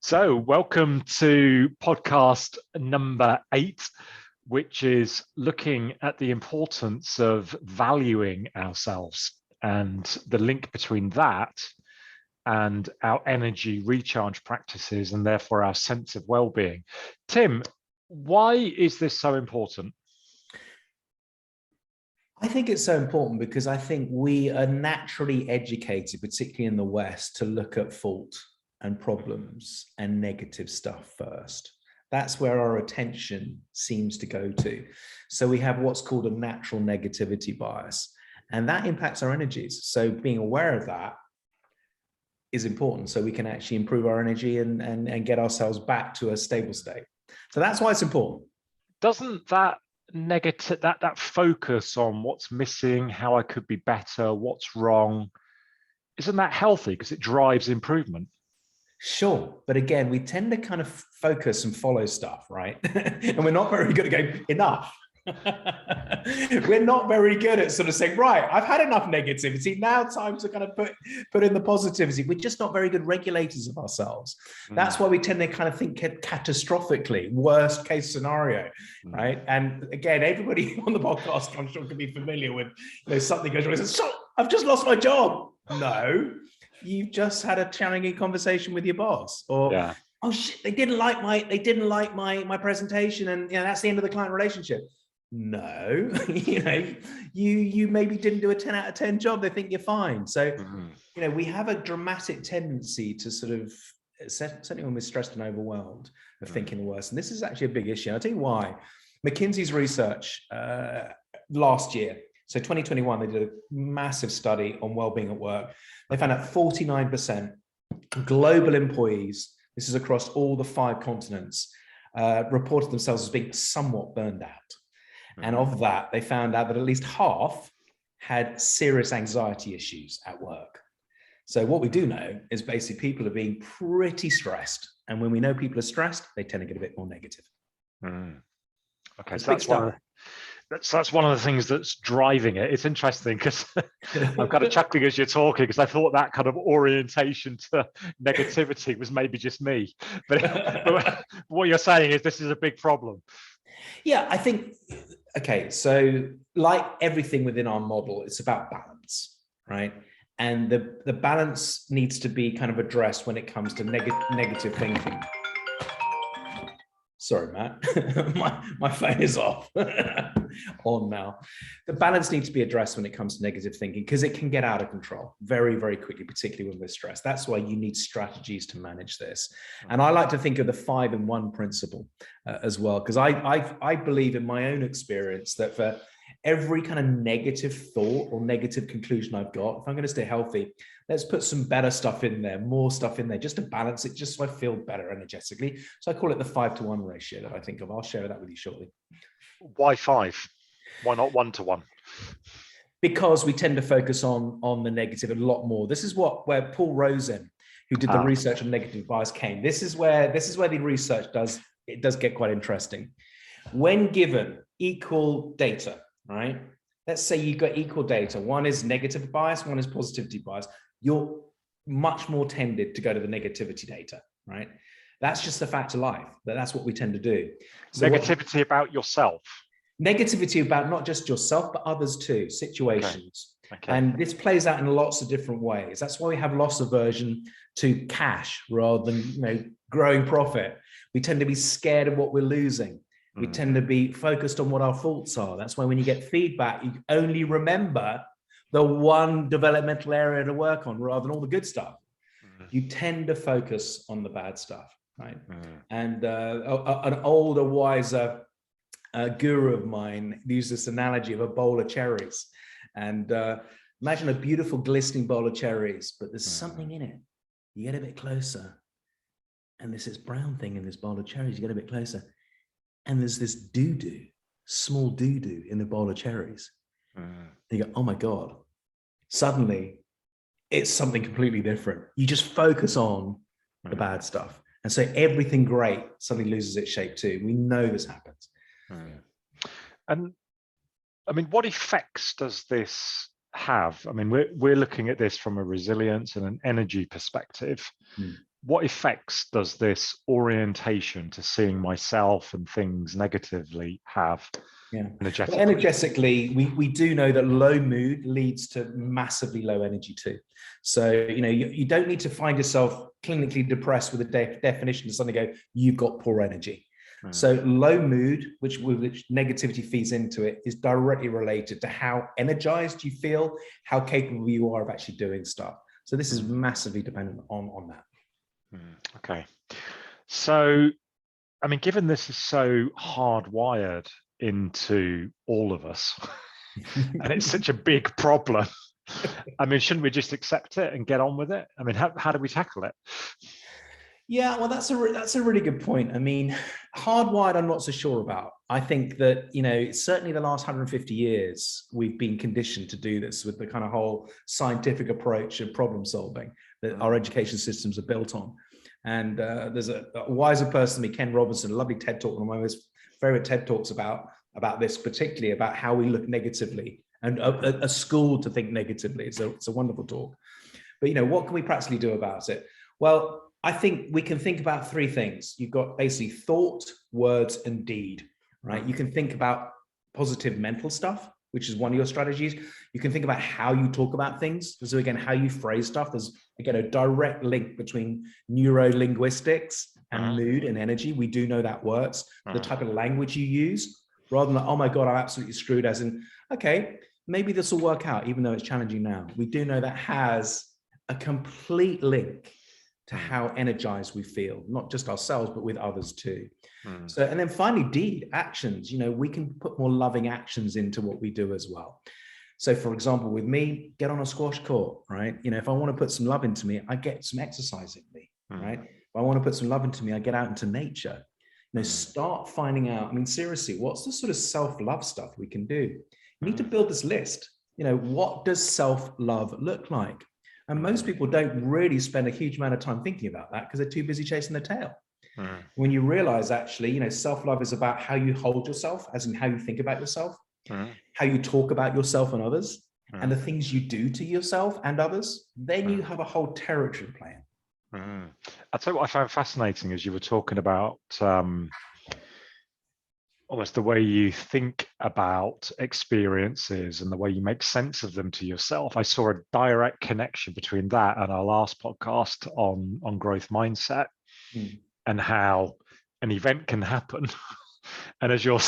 So, welcome to podcast number 8, which is looking at the importance of valuing ourselves and the link between that and our energy recharge practices and therefore our sense of well-being. Tim, why is this so important? I think it's so important because I think we are naturally educated, particularly in the West, to look at fault and problems and negative stuff first. That's where our attention seems to go to. So we have what's called a natural negativity bias, and that impacts our energies. So being aware of that is important so we can actually improve our energy and get ourselves back to a stable state. So that's why it's important. Doesn't that negative, that focus on what's missing, how I could be better, what's wrong, isn't that healthy because it drives improvement? Sure. But again, we tend to kind of focus and follow stuff, right? And we're not very good at going, enough. We're not very good at sort of saying, right, I've had enough negativity. Now time to kind of put in the positivity. We're just not very good regulators of ourselves. That's why we tend to kind of think catastrophically, worst case scenario, right? And again, everybody on the podcast, I'm sure, can be familiar with, something goes wrong. So I've just lost my job. No. You've just had a challenging conversation with your boss, or oh shit, they didn't like my presentation, and that's the end of the client relationship. No, you maybe didn't do a 10 out of 10 job. They think you're fine. So we have a dramatic tendency to sort of, certainly when we're stressed and overwhelmed, of thinking the worst. And this is actually a big issue. I'll tell you why. McKinsey's research last year, so 2021, they did a massive study on well-being at work. They found out 49% global employees, this is across all the 5 continents, reported themselves as being somewhat burned out. And of that, they found out that at least half had serious anxiety issues at work. So what we do know is basically people are being pretty stressed. And when we know people are stressed, they tend to get a bit more negative. Okay, so that's one of the things that's driving it. It's interesting because I'm kind of chuckling as you're talking, because I thought that kind of orientation to negativity was maybe just me. But what you're saying is this is a big problem. Yeah, I think, okay, so like everything within our model, it's about balance, right? And the balance needs to be kind of addressed when it comes to negative thinking. Sorry, Matt, my phone is off, on now. The balance needs to be addressed when it comes to negative thinking, because it can get out of control very, very quickly, particularly when we're stressed. That's why you need strategies to manage this. And I like to think of the 5-in-1 principle as well, because I believe in my own experience that for every kind of negative thought or negative conclusion I've got, if I'm going to stay healthy, let's put some better stuff in there, more stuff in there, just to balance it, just so I feel better energetically. So I call it the 5-to-1 ratio that I think of. I'll share that with you shortly. Why 5? Why not 1-to-1? Because we tend to focus on the negative a lot more. This is where Paul Rosen, who did the research on negative bias, came. This is where the research does get quite interesting. When given equal data, right? Let's say you've got equal data. One is negative bias, one is positivity bias. You're much more tended to go to the negativity data, right? That's just a fact of life. That's what we tend to do. So negativity about yourself. Negativity about not just yourself, but others too, situations. Okay. And this plays out in lots of different ways. That's why we have loss aversion to cash rather than growing profit. We tend to be scared of what we're losing. We tend to be focused on what our faults are. That's why when you get feedback, you only remember the one developmental area to work on rather than all the good stuff. You tend to focus on the bad stuff, right? And an older, wiser guru of mine used this analogy of a bowl of cherries. And imagine a beautiful, glistening bowl of cherries, but there's something in it. You get a bit closer, and there's this brown thing in this bowl of cherries. You get a bit closer, and there's this doo-doo, small doo-doo in the bowl of cherries. And you go, oh my God. Suddenly, it's something completely different. You just focus on the bad stuff. And so everything great suddenly loses its shape too. We know this happens. And I mean, what effects does this have? I mean, we're looking at this from a resilience and an energy perspective. what effects does this orientation to seeing myself and things negatively have? Yeah. Energetically? Well, energetically, we do know that low mood leads to massively low energy too. So, you don't need to find yourself clinically depressed with a definition to suddenly go, you've got poor energy. So low mood, which negativity feeds into it, is directly related to how energized you feel, how capable you are of actually doing stuff. So this is massively dependent on that. Okay. So, I mean, given this is so hardwired into all of us, and it's such a big problem, I mean, shouldn't we just accept it and get on with it? I mean, how do we tackle it? Yeah, well, that's a really good point. I mean, hardwired, I'm not so sure about. I think that, certainly the last 150 years, we've been conditioned to do this with the kind of whole scientific approach of problem solving that our education systems are built on. And there's a wiser person than me, Ken Robinson, a lovely TED talk, one of my most favorite TED talks about this, particularly about how we look negatively and a school to think negatively. It's a wonderful talk. But, what can we practically do about it? Well, I think we can think about three things. You've got basically thought, words, and deed, right? You can think about positive mental stuff, which is one of your strategies. You can think about how you talk about things. So again, how you phrase stuff. There's, again, a direct link between neuro-linguistics and mood and energy. We do know that works. The type of language you use, rather than, oh my God, I'm absolutely screwed, as in, okay, maybe this will work out, even though it's challenging now. We do know that has a complete link to how energized we feel, not just ourselves, but with others too. So, and then finally, deed, actions. We can put more loving actions into what we do as well. So for example, with me, get on a squash court, right? If I want to put some love into me, I get some exercise in me, right? If I want to put some love into me, I get out into nature. Start finding out, I mean, seriously, what's the sort of self-love stuff we can do? You need to build this list. What does self-love look like? And most people don't really spend a huge amount of time thinking about that because they're too busy chasing their tail. When you realize actually, self-love is about how you hold yourself, as in how you think about yourself, how you talk about yourself and others, and the things you do to yourself and others, then you have a whole territory plan. I'll tell you what I found fascinating as you were talking about almost the way you think about experiences and the way you make sense of them to yourself. I saw a direct connection between that and our last podcast on growth mindset and how an event can happen. And as you're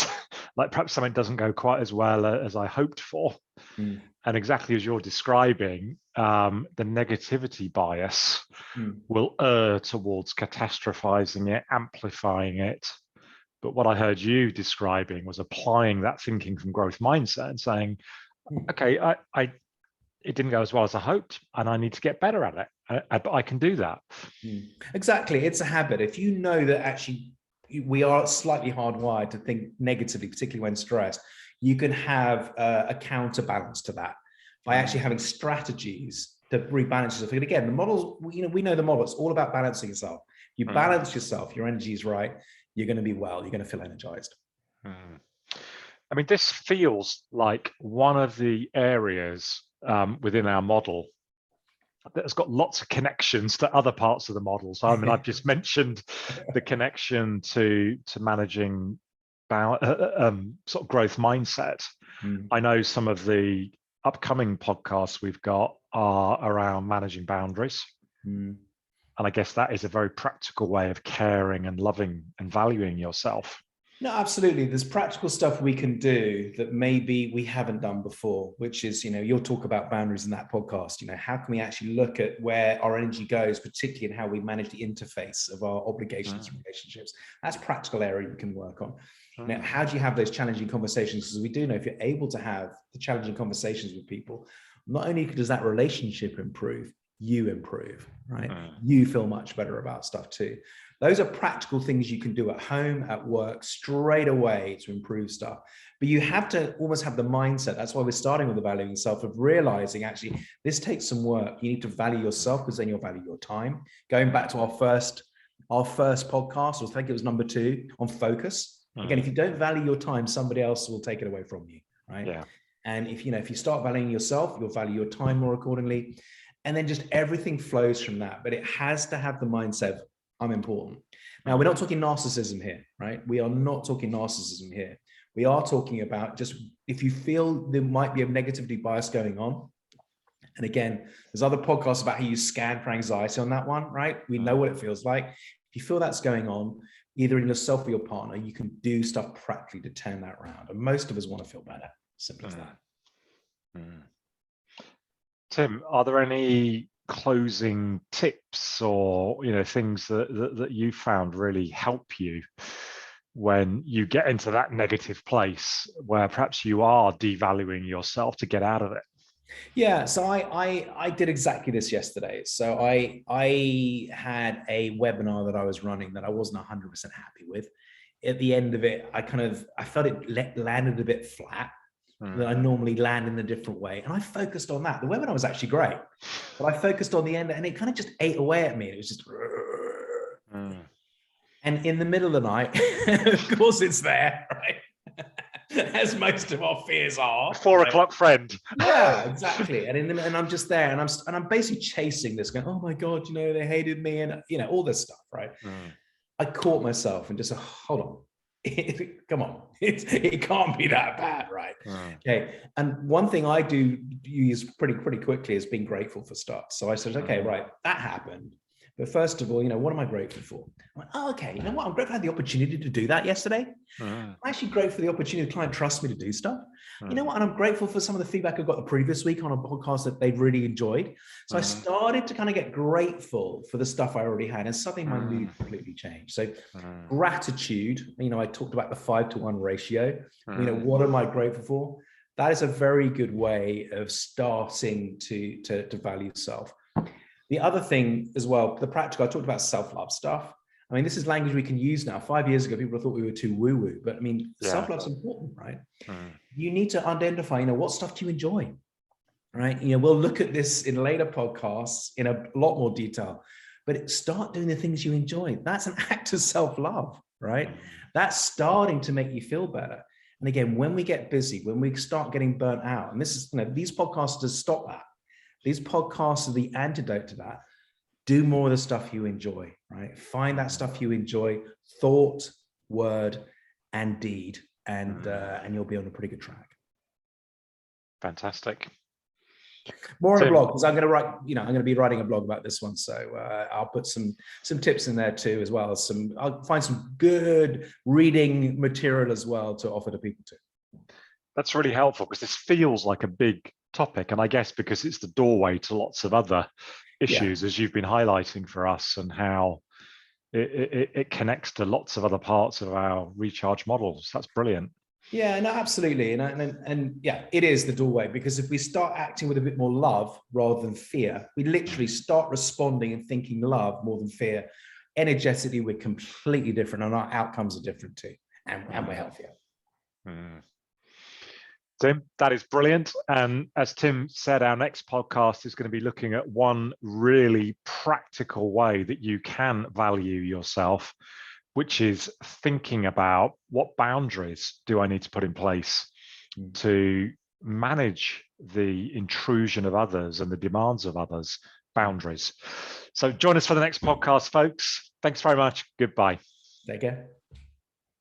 like, perhaps something doesn't go quite as well as I hoped for. And exactly as you're describing, the negativity bias will err towards catastrophizing it, amplifying it. But what I heard you describing was applying that thinking from growth mindset and saying, okay, it didn't go as well as I hoped, and I need to get better at it. But I can do that. Exactly. It's a habit. If you know that actually we are slightly hardwired to think negatively, particularly when stressed, you can have a counterbalance to that by actually having strategies to rebalance yourself. And again, the models, we know the model. It's all about balancing yourself. You balance yourself, your energy is right, you're going to be well, you're going to feel energized. I mean, this feels like one of the areas within our model that has got lots of connections to other parts of the model. So, I mean, I've just mentioned the connection to managing sort of growth mindset. I know some of the upcoming podcasts we've got are around managing boundaries. And I guess that is a very practical way of caring and loving and valuing yourself. No, absolutely. There's practical stuff we can do that maybe we haven't done before, which is, you'll talk about boundaries in that podcast. How can we actually look at where our energy goes, particularly in how we manage the interface of our obligations and relationships? That's a practical area you can work on. Now, how do you have those challenging conversations? Because we do know if you're able to have the challenging conversations with people, not only does that relationship improve, you improve, right? You feel much better about stuff too. Those are practical things you can do at home, at work, straight away to improve stuff. But you have to almost have the mindset. That's why we're starting with the valuing yourself, of realizing actually this takes some work. You need to value yourself because then you'll value your time. Going back to our first podcast, I think it was number 2 on focus. Again, if you don't value your time, somebody else will take it away from you, right? Yeah. And if you start valuing yourself, you'll value your time more accordingly. And then just everything flows from that. But it has to have the mindset of, I'm important. Now, we're not talking narcissism here, right? We are not talking narcissism here. We are talking about just if you feel there might be a negativity bias going on. And again, there's other podcasts about how you scan for anxiety on that one, right? We know what it feels like. If you feel that's going on, either in yourself or your partner, you can do stuff practically to turn that around. And most of us want to feel better. Simple as that. Tim, are there any closing tips or things that you found really help you when you get into that negative place where perhaps you are devaluing yourself to get out of it? Yeah, so I did exactly this yesterday. So I had a webinar that I was running that I wasn't 100% happy with. At the end of it, I felt it landed a bit flat. That I normally land in a different way. And I focused on that. The webinar was actually great, but I focused on the end and it kind of just ate away at me. It was just, and in the middle of the night, of course it's there, right? As most of our fears are. 4 o'clock friend. Yeah, exactly. And I'm just there and I'm basically chasing this going, oh my God, they hated me and all this stuff, right? I caught myself and just said, hold on. Come on, it can't be that bad, right? Okay. And one thing I do use pretty quickly is being grateful for stuff. So I said, okay, right, that happened. But first of all, what am I grateful for? I'm like, oh, okay, you know what? I'm grateful I had the opportunity to do that yesterday. I'm actually grateful for the opportunity the client trusts me to do stuff. You know what? And I'm grateful for some of the feedback I got the previous week on a podcast that they've really enjoyed. So I started to kind of get grateful for the stuff I already had, and suddenly my mood completely changed. So gratitude, I talked about the 5-to-1 ratio. What am I grateful for? That is a very good way of starting to value self. The other thing as well, the practical, I talked about self-love stuff. I mean, this is language we can use now. 5 years ago, people thought we were too woo-woo, but I mean, self-love's important, right? You need to identify, what stuff do you enjoy, right? We'll look at this in later podcasts in a lot more detail, but start doing the things you enjoy. That's an act of self-love, right? That's starting to make you feel better. And again, when we get busy, when we start getting burnt out, and this is, these podcasts stop that. These podcasts are the antidote to that. Do more of the stuff you enjoy, right? Find that stuff you enjoy, thought, word, and deed, and you'll be on a pretty good track. Fantastic. More on a blog, because I'm going to write, I'm going to be writing a blog about this one. So I'll put some tips in there too, as well as I'll find some good reading material as well to offer to people too. That's really helpful because this feels like a big topic, and I guess because it's the doorway to lots of other issues, as you've been highlighting for us, and how it connects to lots of other parts of our recharge models. That's brilliant. Yeah, no, absolutely. And yeah, it is the doorway, because if we start acting with a bit more love rather than fear, we literally start responding and thinking love more than fear. Energetically, we're completely different, and our outcomes are different too, and we're healthier. Tim, that is brilliant. And as Tim said, our next podcast is going to be looking at one really practical way that you can value yourself, which is thinking about what boundaries do I need to put in place to manage the intrusion of others and the demands of others. Boundaries. So join us for the next podcast, folks. Thanks very much. Goodbye. Take care.